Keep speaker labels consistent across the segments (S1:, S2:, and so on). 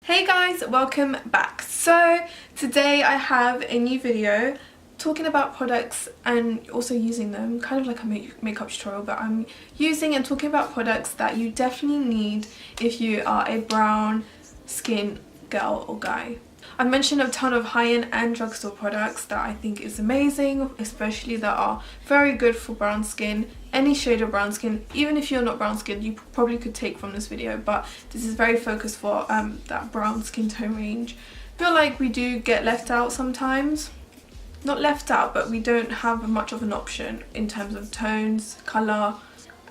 S1: Hey guys, welcome back. So today I have a new video talking about products and also using them, kind of like a makeup tutorial, but I'm using and talking about products that you definitely need if you are a brown skin girl or guy. I've mentioned a ton of high-end and drugstore products that I think is amazing, especially that are very good for brown skin, any shade of brown skin. Even if you're not brown skin, you probably could take from this video, but this is very focused for that brown skin tone range. I feel like we do get left out sometimes. Not left out, but we don't have much of an option in terms of tones, colour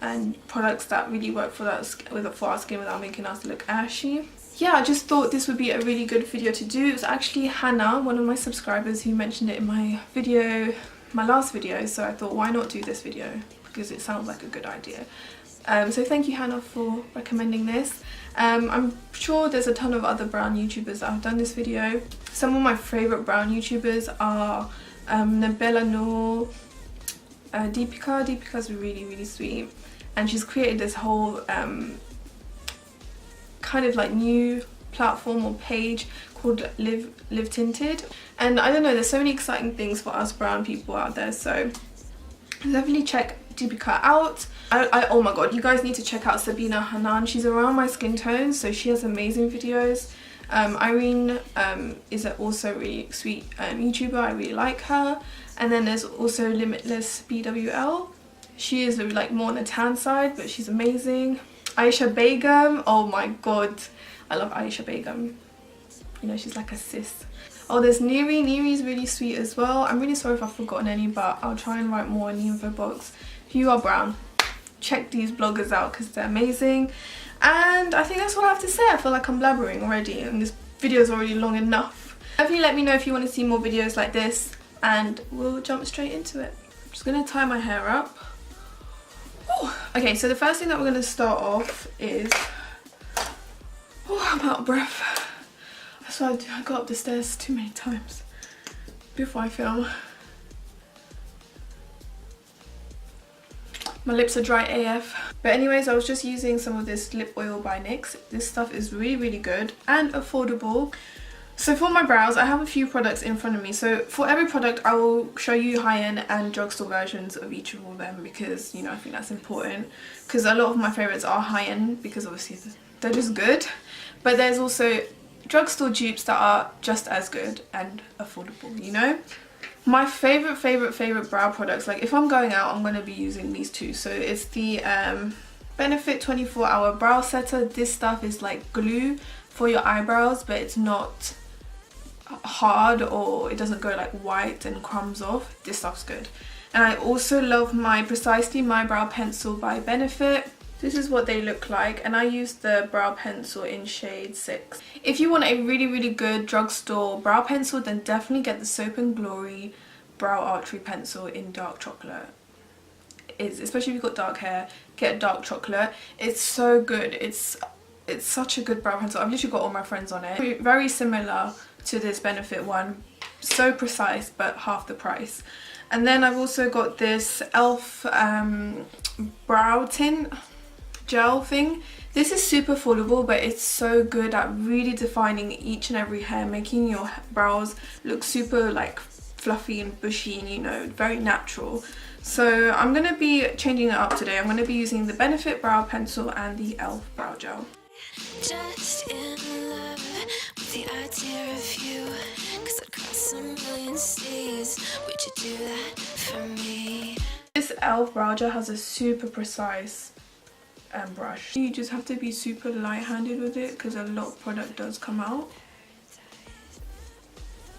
S1: and products that really work for our skin without making us look ashy. Yeah, I just thought this would be a really good video to do. It was actually Hannah, one of my subscribers, who mentioned it in my last video, so I thought why not do this video because it sounds like a good idea. So thank you, Hannah, for recommending this. I'm sure there's a ton of other brown YouTubers that have done this video. Some of my favourite brown YouTubers are Nabella Noor, Deepika. Deepika's really sweet, and she's created this whole kind of like new platform or page called Live Tinted, and I don't know, there's so many exciting things for us brown people out there, so definitely check Deepika out. Oh my god, you guys need to check out Sabina Hanan. She's around my skin tone, so she has amazing videos. Irene is also a really sweet YouTuber. I really like her. And then there's also Limitless BWL. She is like more on the tan side, but she's amazing. Aisha Begum, oh my god, I love Aisha Begum. You know, she's like a sis. Oh, there's Neri. Neri's really sweet as well. I'm really sorry if I've forgotten any, but I'll try and write more in the info box. If you are brown, check these bloggers out because they're amazing. And I think that's all I have to say. I feel like I'm blabbering already and this video is already long enough. Definitely let me know if you want to see more videos like this and we'll jump straight into it. I'm just going to tie my hair up. Ooh. Okay, so the first thing that we're going to start off is... Oh, I'm out of breath. So I got up the stairs too many times before I film. My lips are dry AF. But anyways, I was just using some of this lip oil by NYX. This stuff is really good and affordable. So for my brows, I have a few products in front of me. So for every product, I will show you high-end and drugstore versions of each of them because, you know, I think that's important. Because a lot of my favorites are high-end because obviously they're just good. But there's also drugstore dupes that are just as good and affordable, you know? My favorite brow products, like if I'm going out, I'm going to be using these two. So it's the Benefit 24-Hour Brow Setter. This stuff is like glue for your eyebrows, but it's not hard or it doesn't go like white and crumbs off. This stuff's good. And I also love my Precisely My Brow Pencil by Benefit. This is what they look like, and I use the brow pencil in shade 6. If you want a really good drugstore brow pencil, then definitely get the Soap & Glory Brow Archery Pencil in dark chocolate. Especially if you've got dark hair, get dark chocolate. It's so good. It's such a good brow pencil. I've literally got all my friends on it. Very similar to this Benefit one. So precise, but half the price. And then I've also got this e.l.f. brow tint gel thing. This is super affordable, but it's so good at really defining each and every hair, making your brows look super like fluffy and bushy and, you know, very natural. So I'm going to be changing it up today. I'm going to be using the Benefit brow pencil and the e.l.f. brow gel. Just in love with the idea of you, 'cause I'd cross a million seas. Would you do that for me? This e.l.f. brow gel has a super precise brush. You just have to be super light-handed with it because a lot of product does come out.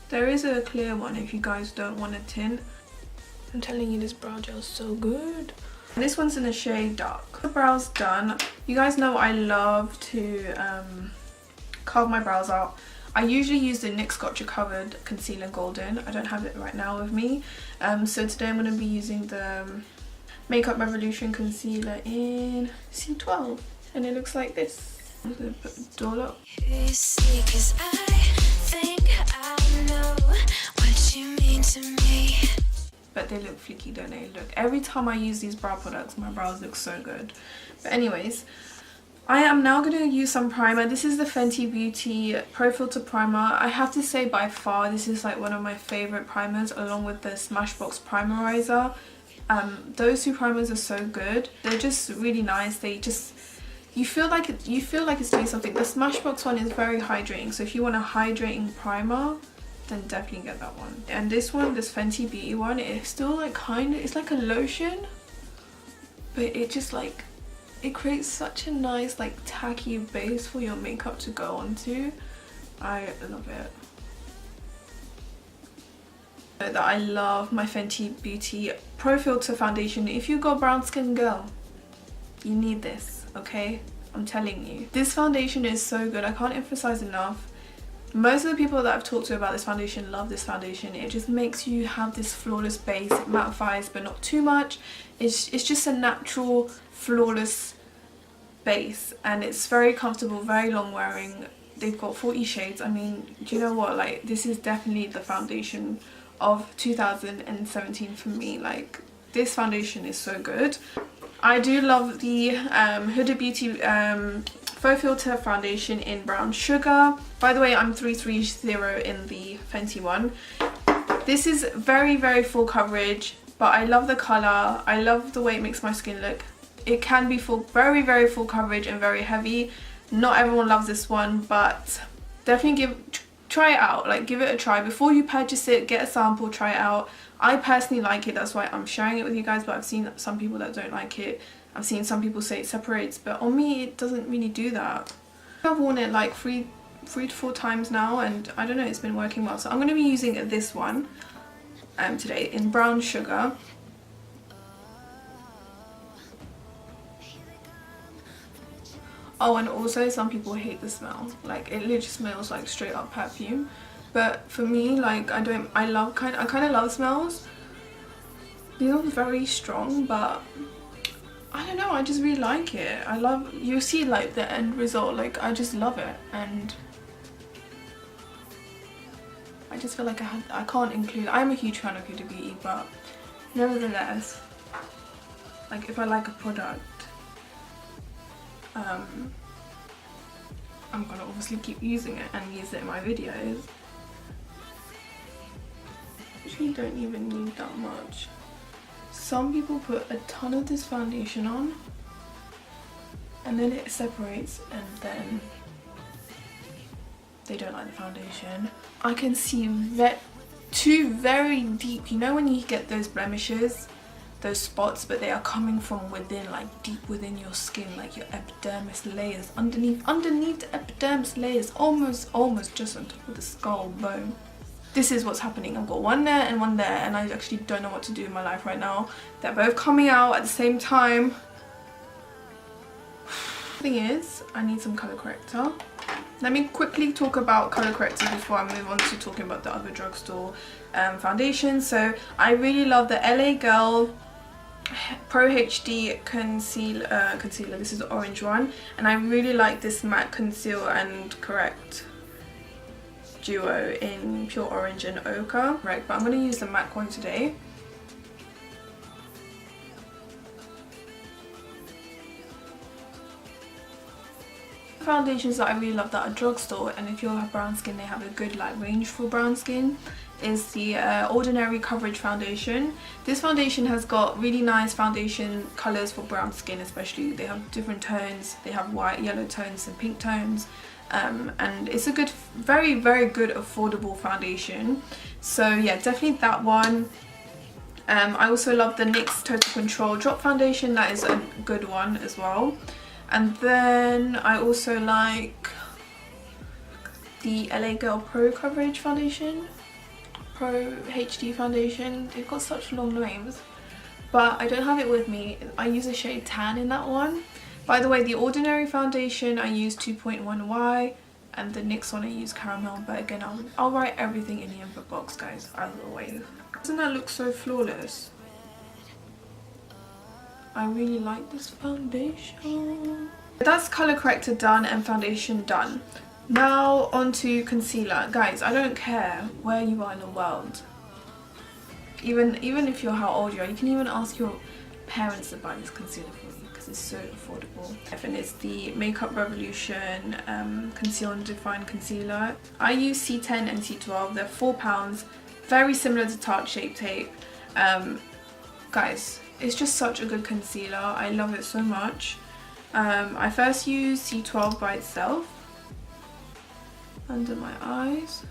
S1: There is a clear one if you guys don't want a tint. I'm telling you, this brow gel is so good. And this one's in the shade dark. The brows done. You guys know I love to carve my brows out. I usually use the NYX Gotcha Covered Concealer Golden. I don't have it right now with me. So today I'm going to be using the Makeup Revolution Concealer in C12. And it looks like this. I'm going to put the door up. But they look flicky, don't they? Look, every time I use these brow products, my brows look so good. But anyways, I am now going to use some primer. This is the Fenty Beauty Pro Filter Primer. I have to say by far this is like one of my favourite primers, along with the Smashbox Primerizer. Those two primers are so good. They're just really nice. They just, you feel like it's doing something. The Smashbox one is very hydrating, so if you want a hydrating primer, then definitely get that one. And this one, this Fenty Beauty one, it's still like it's like a lotion, but it just like, it creates such a nice like tacky base for your makeup to go onto. I love it. That I love my Fenty Beauty Pro Filter foundation. If you got brown skin, girl, you need this, okay? I'm telling you. This foundation is so good. I can't emphasize enough. Most of the people that I've talked to about this foundation love this foundation. It just makes you have this flawless base. It mattifies but not too much. It's just a natural flawless base, and it's very comfortable, very long wearing. They've got 40 shades. I mean, do you know what, like, this is definitely the foundation of 2017 for me. Like, this foundation is so good. I do love the Huda Beauty Faux Filter foundation in Brown Sugar. By the way, I'm 330 in the Fenty one. This is very full coverage, but I love the colour. I love the way it makes my skin look. It can be very full coverage and very heavy. Not everyone loves this one, but definitely try it out. Like, give it a try before you purchase it. Get a sample, try it out. I personally like it, that's why I'm sharing it with you guys, but I've seen some people that don't like it. I've seen some people say it separates, but on me it doesn't really do that. I've worn it like three to four times now, and I don't know, it's been working well. So I'm going to be using this one today in Brown Sugar. Oh, and also some people hate the smell. Like, it literally smells like straight up perfume. But for me, like, I kind of love smells. These are very strong, but I don't know, I just really like it. You see like the end result, like, I just love it, and I just feel like I can't include. I'm a huge fan of Huda Beauty, but nevertheless, like, if I like a product, I'm gonna obviously keep using it and use it in my videos. Actually, don't even need that much. Some people put a ton of this foundation on and then it separates, and then they don't like the foundation. I can see two very deep, you know when you get those blemishes, those spots, but they are coming from within, like deep within your skin, like your epidermis layers, underneath the epidermis layers, almost just on top of the skull bone. This is what's happening. I've got one there and one there, and I actually don't know what to do in my life right now. They're both coming out at the same time. Thing is, I need some color corrector. Let me quickly talk about color correctors before I move on to talking about the other drugstore foundation. So I really love the LA Girl Pro HD concealer. This is the orange one, and I really like this matte conceal and correct duo in pure orange and ochre. Right, but I'm going to use the matte one today. Foundations that I really love that are drugstore, and if you have brown skin, they have a good like range for brown skin, is the Ordinary Coverage Foundation. This foundation has got really nice foundation colours for brown skin, especially. They have different tones. They have white, yellow tones and pink tones, and it's a good, very good affordable foundation. So yeah, definitely that one. I also love the NYX Total Control Drop Foundation. That is a good one as well. And then I also like the LA Girl Pro Coverage Foundation, Pro HD Foundation. They've got such long names, but I don't have it with me. I use a shade Tan in that one. By the way, the Ordinary Foundation I use 2.1Y, and the NYX one I use Caramel, but again, I'll write everything in the info box, guys, as always. Doesn't that look so flawless? I really like this foundation. That's color corrector done and foundation done. Now onto concealer. Guys, I don't care where you are in the world. Even if you're how old you are, you can even ask your parents to buy this concealer for you, because guys, it's so affordable. And it's the Makeup Revolution Conceal and Define Concealer. I use C10 and C12. They're £4, very similar to Tarte Shape Tape. Guys, it's just such a good concealer. I love it so much. I first used C12 by itself under my eyes.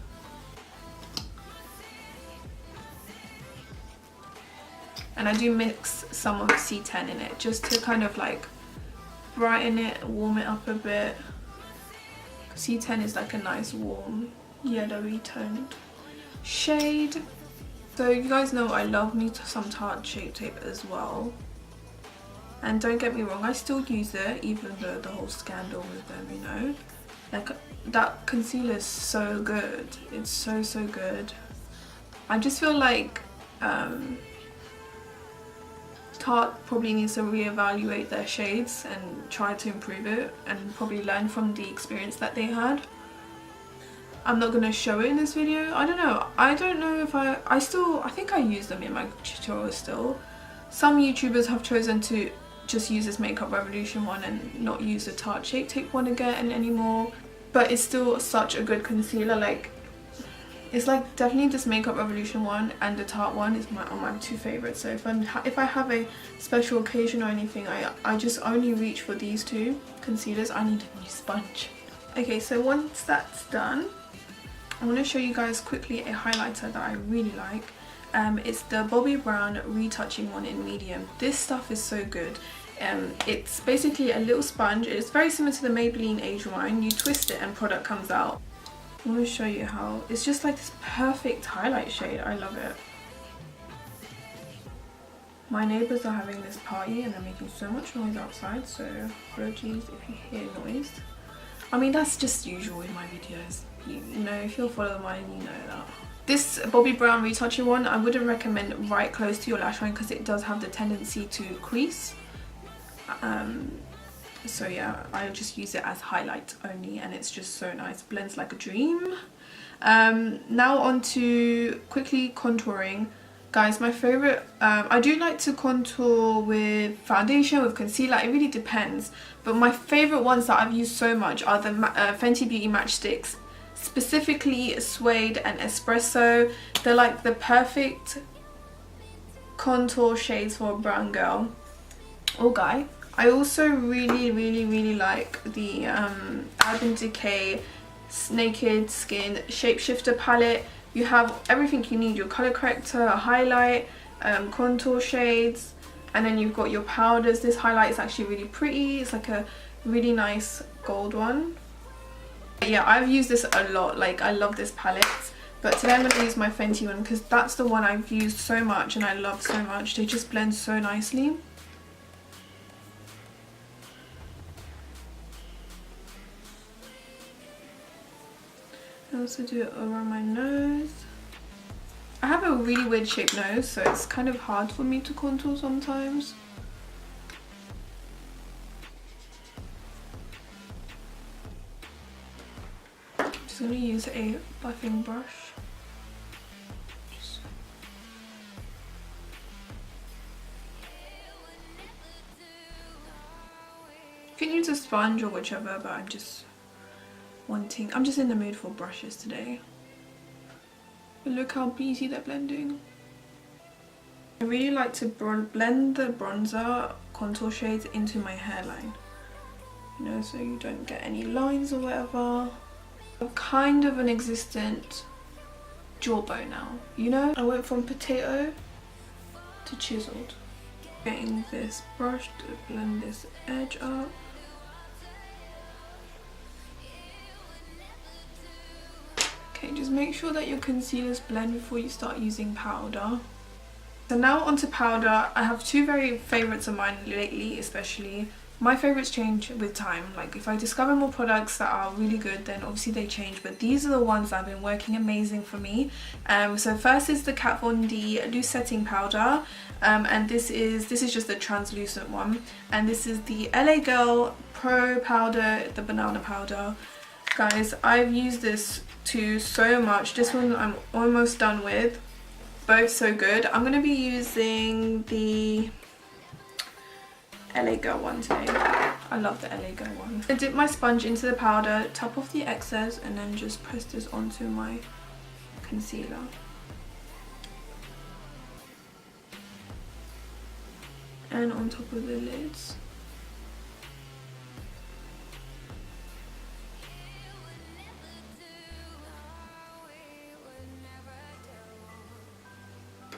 S1: And I do mix some of C10 in it just to kind of like brighten it, warm it up a bit. C10 is like a nice warm yellowy toned shade. So you guys know I love me some Tarte Shape Tape as well. And don't get me wrong, I still use it even though the whole scandal with them, you know. Like, that concealer is so good. It's so good. I just feel like Tarte probably needs to reevaluate their shades and try to improve it and probably learn from the experience that they had. I'm not gonna show it in this video. I don't know if I think I use them in my tutorials still. Some YouTubers have chosen to just use this Makeup Revolution one and not use the Tarte Shape Tape one again anymore. But it's still such a good concealer. Like, it's like definitely this Makeup Revolution one and the Tarte one is my two favorites. So if I have a special occasion or anything, I just only reach for these two concealers. I need a new sponge. Okay, so once that's done, I want to show you guys quickly a highlighter that I really like. It's the Bobbi Brown Retouching one in medium. This stuff is so good. It's basically a little sponge. It's very similar to the Maybelline Age Rewind. You twist it and product comes out. I want to show you how. It's just like this perfect highlight shade. I love it. My neighbours are having this party and they're making so much noise outside, so apologies if you hear noise. I mean, that's just usual in my videos. You know, if you'll follow mine, you know that. This Bobbi Brown Retouching one, I wouldn't recommend right close to your lash line because it does have the tendency to crease. So yeah, I just use it as highlight only and it's just so nice. Blends like a dream. Now on to quickly contouring. Guys, my favourite, I do like to contour with foundation, with concealer, it really depends. But my favourite ones that I've used so much are the Fenty Beauty Match Sticks. Specifically Suede and Espresso. They're like the perfect contour shades for a brown girl or guy. I also really like the Urban Decay Naked Skin Shapeshifter palette. You have everything you need, your colour corrector, a highlight, contour shades, and then you've got your powders. This highlight is actually really pretty. It's like a really nice gold one. Yeah, I've used this a lot. Like, I love this palette. But today I'm going to use my Fenty one because that's the one I've used so much and I love so much. They just blend so nicely. I also do it around my nose. I have a really weird shaped nose, so it's kind of hard for me to contour sometimes. Just going to use a buffing brush. You can use a sponge or whichever, but I'm just in the mood for brushes today. But look how easy they're blending. I really like to blend the bronzer contour shades into my hairline, you know, so you don't get any lines or whatever. I'm kind of an existent jawbone now, you know. I went from potato to chiseled. Getting this brush to blend this edge up. Okay, just make sure that your concealers blend before you start using powder. So now onto powder. I have two very favourites of mine lately, especially. My favourites change with time. Like, if I discover more products that are really good, then obviously they change, but these are the ones that have been working amazing for me. So first is the Kat Von D Loose Setting Powder, and this is just the translucent one, and this is the LA Girl Pro Powder, the banana powder. Guys, I've used this too so much. This one I'm almost done with. Both so good. I'm going to be using the LA Girl one today. I love the LA Girl one. I dip my sponge into the powder, tap off the excess, and then just press this onto my concealer. And on top of the lids.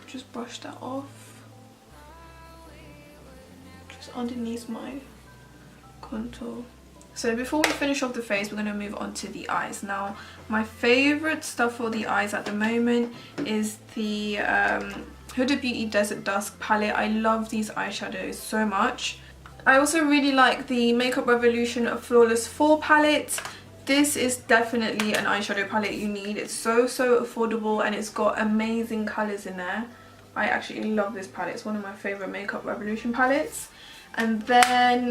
S1: Just brush that off. Just underneath my contour. So before we finish off the face, we're going to move on to the eyes. Now, my favourite stuff for the eyes at the moment is the Huda Beauty Desert Dusk palette. I love these eyeshadows so much. I also really like the Makeup Revolution Flawless 4 palette. This is definitely an eyeshadow palette you need. It's so affordable and it's got amazing colours in there. I actually love this palette. It's one of my favourite Makeup Revolution palettes. And then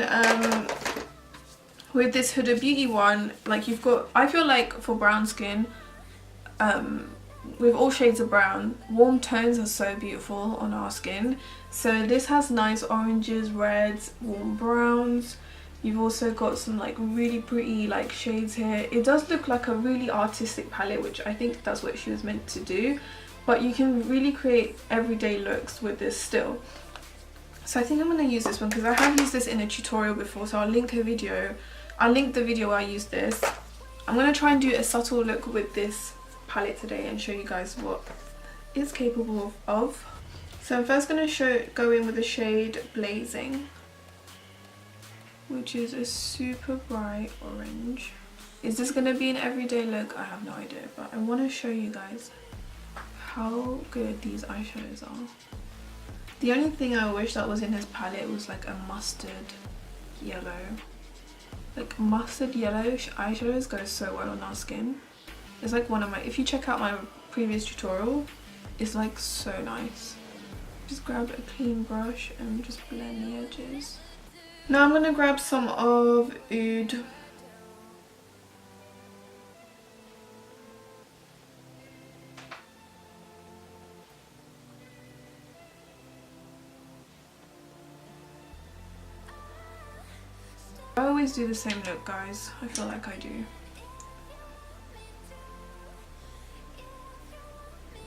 S1: with this Huda Beauty one, like you've got, I feel like for brown skin, with all shades of brown, warm tones are so beautiful on our skin. So this has nice oranges, reds, warm browns. You've also got some like really pretty like shades here. It does look like a really artistic palette, which I think that's what she was meant to do. But you can really create everyday looks with this still. So I think I'm going to use this one because I have used this in a tutorial before. So I'll link a video. I'll link the video where I used this. I'm going to try and do a subtle look with this palette today and show you guys what it's capable of. So I'm first going to go in with the shade Blazing, which is a super bright orange. Is this going to be an everyday look? I have no idea, but I want to show you guys how good these eyeshadows are. The only thing I wish that was in this palette was like a mustard yellow. Like mustard yellow eyeshadows go so well on our skin. It's like one of my, if you check out my previous tutorial, it's like so nice. Just grab a clean brush and just blend the edges. Now I'm going to grab some of Oud. I always do the same look, guys. I feel like I do.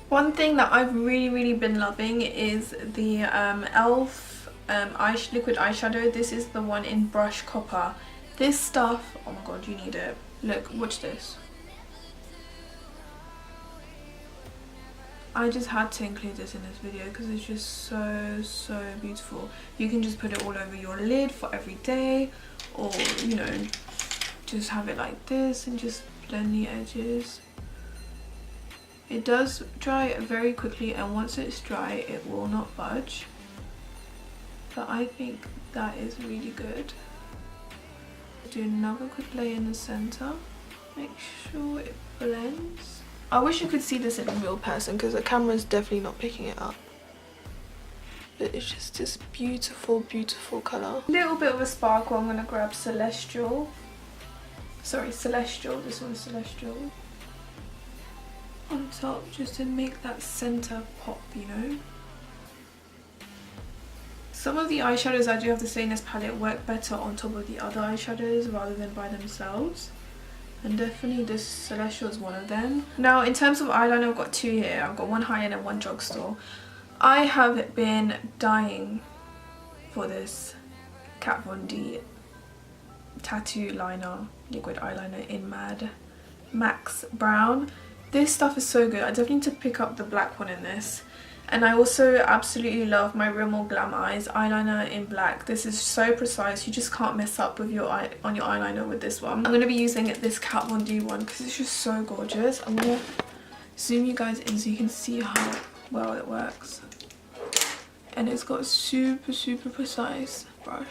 S1: One thing that I've really been loving is the e.l.f. liquid eyeshadow. This is the one in Brush Copper. This stuff, oh my god, you need it. Look, watch this. I just had to include this in this video because it's just so beautiful. You can just put it all over your lid for every day, or you know, just have it like this and just blend the edges. It does dry very quickly, and once it's dry it will not budge, but I think that is really good. Do another quick layer in the center, make sure it blends. I wish you could see this in real person because the camera is definitely not picking it up. But it's just this beautiful colour. A little bit of a sparkle, I'm going to grab Celestial. Sorry, Celestial, this one's Celestial. On top, just to make that centre pop, you know. Some of the eyeshadows, I do have to say, in this palette work better on top of the other eyeshadows rather than by themselves. And definitely this Celestial is one of them. Now in terms of eyeliner, I've got two here. I've got one high-end and one drugstore. I have been dying for this Kat Von D tattoo liner, liquid eyeliner in Max Brown. This stuff is so good. I definitely need to pick up the black one in this. And I also absolutely love my Rimmel Glam Eyes eyeliner in black. This is so precise, you just can't mess up with your eyeliner with this one. I'm going to be using this Kat Von D one because it's just so gorgeous. I'm going to zoom you guys in so you can see how well it works. And it's got a super precise brush.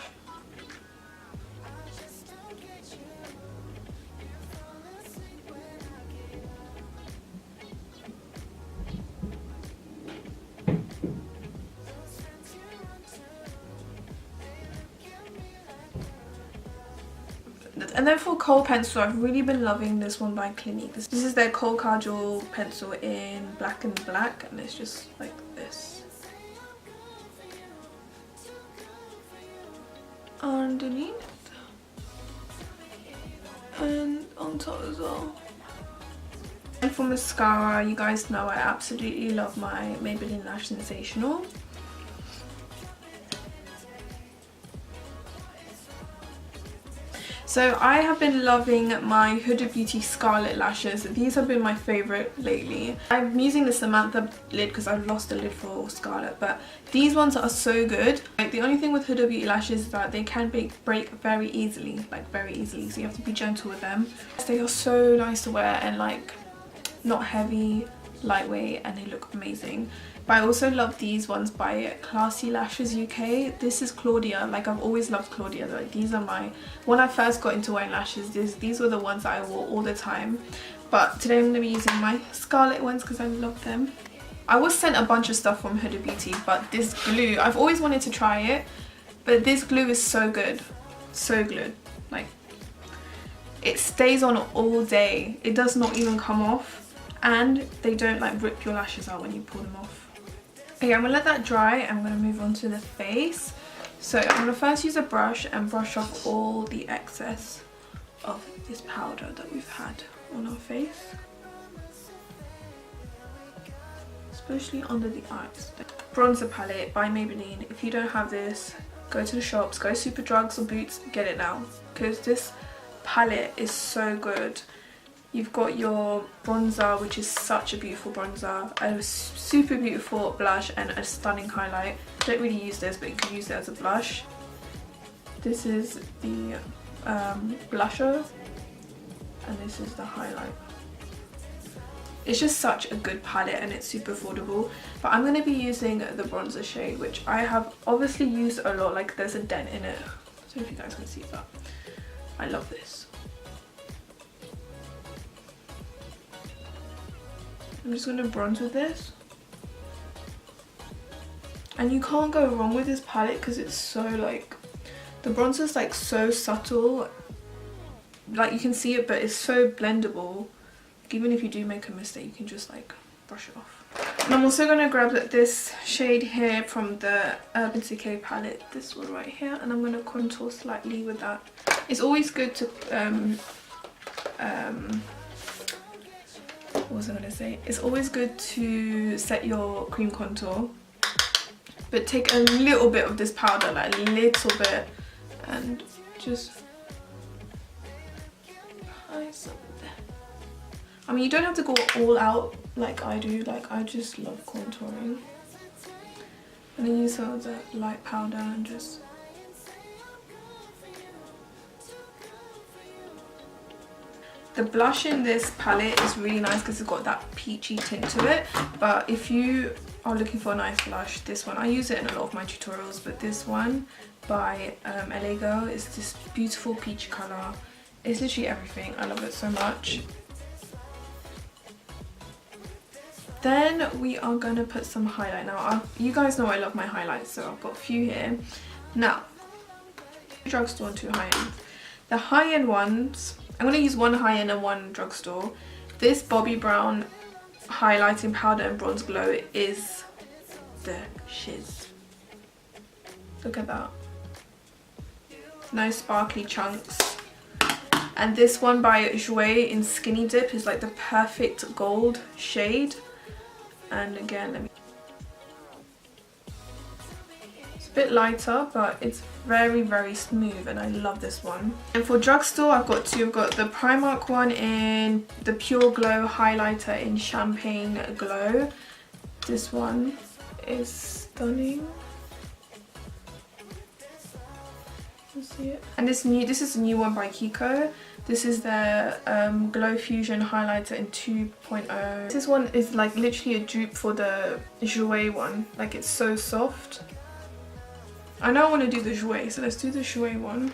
S1: And then for kohl pencil, I've really been loving this one by Clinique. This is their kohl kajal pencil in black and black, and it's just like this. underneath and on top as well. And for mascara, you guys know I absolutely love my Maybelline Lash Sensational. So I have been loving my Huda Beauty Scarlet lashes. These have been my favourite lately. I'm using the Samantha lid because I've lost the lid for Scarlet, but these ones are so good. Like, the only thing with Huda Beauty lashes is that they can break very easily, like very easily, so you have to be gentle with them. They are so nice to wear and like not heavy, lightweight, and they look amazing. But I also love these ones by Classy Lashes UK. This is Claudia. Like, I've always loved Claudia. Like, these are my, when I first got into wearing lashes, these were the ones that I wore all the time. But today I'm going to be using my Scarlet ones because I love them. I was sent a bunch of stuff from Huda Beauty, but this glue, I've always wanted to try it, but this glue is so good. So good. Like, it stays on all day. It does not even come off, and they don't like rip your lashes out when you pull them off. Okay, I'm gonna let that dry. I'm gonna move on to the face. So I'm gonna first use a brush and brush off all the excess of this powder that we've had on our face, especially under the eyes. Bronzer palette by Maybelline. If you don't have this, go to the shops, go Superdrugs or Boots, get it now, because this palette is so good. You've got your bronzer, which is such a beautiful bronzer, a super beautiful blush, and a stunning highlight. I don't really use this, but you can use it as a blush. This is the blusher, and this is the highlight. It's just such a good palette and it's super affordable. But I'm going to be using the bronzer shade, which I have obviously used a lot. Like, there's a dent in it, so if you guys can see that. I love this. I'm just going to bronze with this. And you can't go wrong with this palette because it's so like, the bronzer's like so subtle. Like, you can see it, but it's so blendable. Like, even if you do make a mistake, you can just like brush it off. And I'm also going to grab this shade here from the Urban Decay palette, this one right here, and I'm going to contour slightly with that. It's always good to what was I going to say? It's always good to set your cream contour, but take a little bit of this powder, like a little bit, and just apply some there. I mean, you don't have to go all out like I do. Like, I just love contouring. And then use some of the light powder and just the blush in this palette is really nice because it's got that peachy tint to it. But if you are looking for a nice blush, this one, I use it in a lot of my tutorials, but this one by LA Girl is this beautiful peach colour. It's literally everything. I love it so much. Then we are going to put some highlight. Now, you guys know I love my highlights, so I've got a few here. Now, drugstore and 2 high-end. The high-end ones, I'm going to use 1 high-end and 1 drugstore. This Bobbi Brown highlighting powder and bronze glow is the shiz. Look at that. No sparkly chunks. And this one by Jouer in Skinny Dip is like the perfect gold shade. And again, it's a bit lighter, but it's very, very smooth, and I love this one. And for drugstore, I've got 2. I've got the Primark one in the Pure Glow highlighter in Champagne Glow. This one is stunning. You see it? And this is a new one by Kiko. This is the Glow Fusion highlighter in 2.0. This one is like literally a dupe for the Jouer one. Like, it's so soft. I know I want to do the Jouer, so let's do the Jouer one.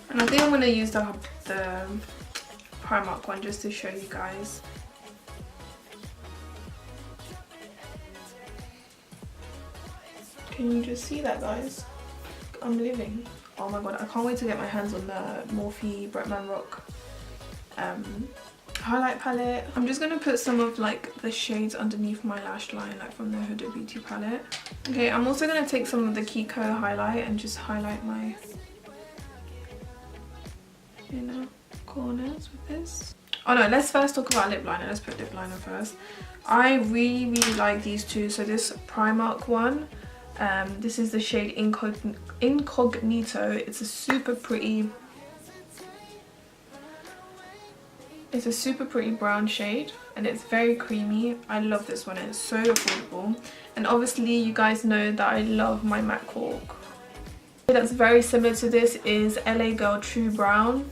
S1: And I think I'm going to use the Primark one just to show you guys. Can you just see that, guys? I'm living. Oh my god, I can't wait to get my hands on the Morphe Bretman Rock highlight palette. I'm just going to put some of like the shades underneath my lash line, like from the Huda Beauty palette. Okay, I'm also going to take some of the Kiko highlight and just highlight my inner corners with this. Oh no, let's first talk about lip liner. Let's put lip liner first. I really like these two. So this Primark one, this is the shade Incognito. It's a super pretty brown shade and it's very creamy. I love this one. It's so affordable. And obviously you guys know that I love my MAC Cork. That's very similar to this is LA Girl True Brown,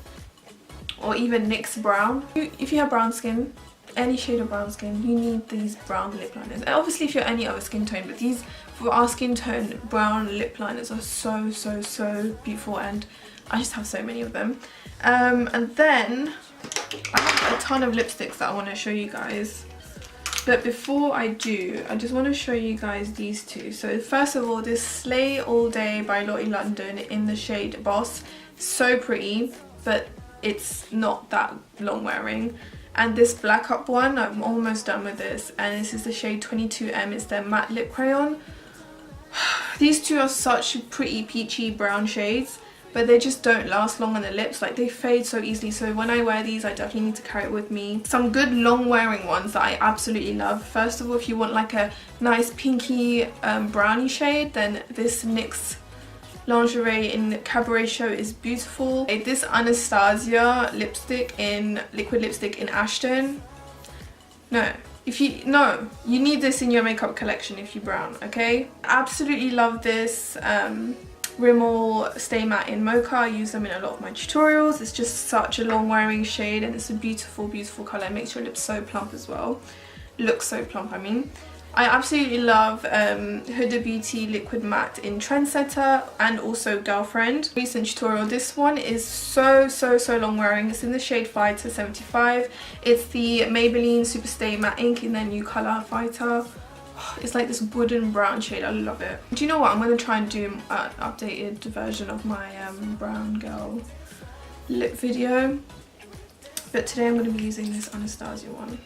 S1: or even NYX Brown. If you have brown skin, any shade of brown skin, you need these brown lip liners. And obviously if you're any other skin tone, but these, for our skin tone, brown lip liners are so beautiful, and I just have so many of them. And then I have a ton of lipsticks that I want to show you guys. But before I do, I just want to show you guys these two. So first of all, this Slay All Day by Laurent.jean in the shade Boss. So pretty, but it's not that long wearing. And this Black Up one, I'm almost done with this, and this is the shade 22M. It's their matte lip crayon. These two are such pretty peachy brown shades, but they just don't last long on the lips. Like, they fade so easily, so when I wear these I definitely need to carry it with me. Some good long wearing ones that I absolutely love. First of all, if you want like a nice pinky brownie shade, then this NYX Lingerie in Cabaret Show is beautiful. This Anastasia lipstick in liquid lipstick in Ashton. You need this in your makeup collection if you're brown, okay? Absolutely love this Rimmel Stay Matte in Mocha. I use them in a lot of my tutorials. It's just such a long wearing shade and it's a beautiful colour. It makes your lips so plump as well. Looks so plump, I mean. I absolutely love Huda Beauty Liquid Matte in Trendsetter and also Girlfriend. Recent tutorial. This one is so long wearing. It's in the shade Fighter 75. It's the Maybelline Super Stay Matte Ink in their new colour Fighter. It's like this wooden brown shade. I love it. Do you know what? I'm going to try and do an updated version of my brown girl lip video. But today I'm going to be using this Anastasia one.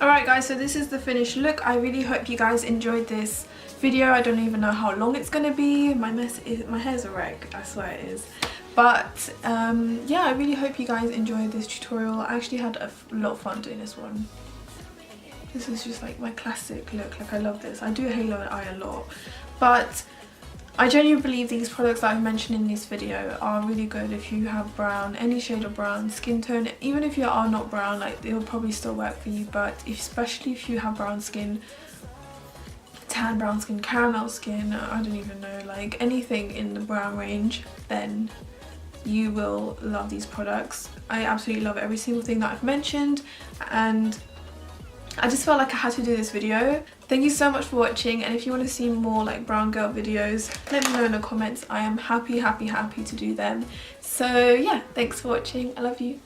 S1: Alright guys, so this is the finished look. I really hope you guys enjoyed this video. I don't even know how long it's gonna be. My hair's a wreck, I swear it is. But yeah, I really hope you guys enjoyed this tutorial. I actually had a lot of fun doing this one. This is just like my classic look. Like, I love this. I do halo eye a lot, but I genuinely believe these products that I've mentioned in this video are really good if you have brown, any shade of brown skin tone. Even if you are not brown, like, they will probably still work for you. But especially if you have brown skin, tan brown skin, caramel skin, I don't even know, like anything in the brown range, then you will love these products. I absolutely love every single thing that I've mentioned, and I just felt like I had to do this video. Thank you so much for watching, and if you want to see more like brown girl videos, let me know in the comments. I am happy to do them. So yeah, thanks for watching. I love you.